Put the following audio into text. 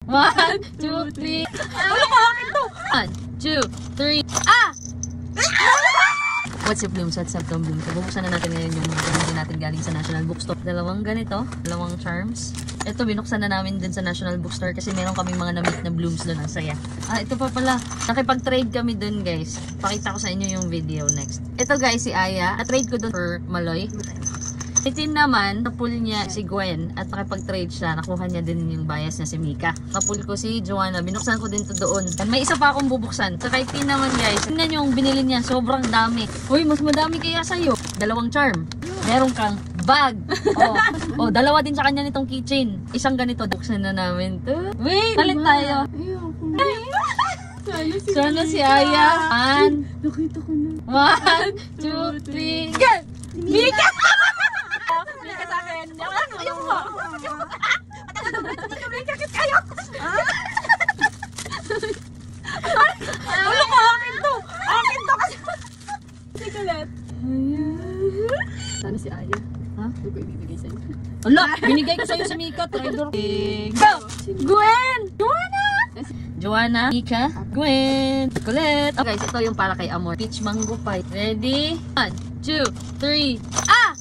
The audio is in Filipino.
1, 2, 3. Ano ka akin to? 1, 2, 3. Ah! What's up, Blooms? What's up, Blooms? Bubuksan na natin ngayon yung mga ganito natin galing sa National Bookstore. Dalawang ganito, dalawang charms. Ito, binuksan na namin din sa National Bookstore kasi meron kaming mga na-meet na blooms doon. Ang saya. Ito pa pala. Nakipag-trade kami doon, guys. Pakita ko sa inyo yung video next. Ito, guys, si Aya. Na-trade ko doon for Maloy. Itin naman, napul niya si Gwen at nakipag-trade siya. Nakuha niya din yung bias niya si Mika. Napul ko si Joanna. Binuksan ko din to doon. May isa pa akong bubuksan. Sa kay Tin naman, guys. Tingnan yung binili niya. Sobrang dami. Uy, mas madami kaya sa'yo. Dalawang charm. Meron kang bag. Oh, dalawa din sa kanya nitong keychain. Isang ganito. Buksan na namin to. Wait, talit tayo. Sana si Aya. Nakita ko na. 1, 2, 3. Yan! Mika! Mika sa akin. Ayun mo. Kakit kayo. Ulo ko, akin to. Akin to kasi. Nicolette. Sana si Aya. Ha? Huwag ko ibibigay sa'yo. Ala, binigay ko sa'yo sa Mika. Trader. Go! Gwen! Joanna! Joanna, Mika, Gwen, Colette. Okay, guys, ito yung para kay Amor. Peach mango pie. Ready? 1, 2, 3. Ah!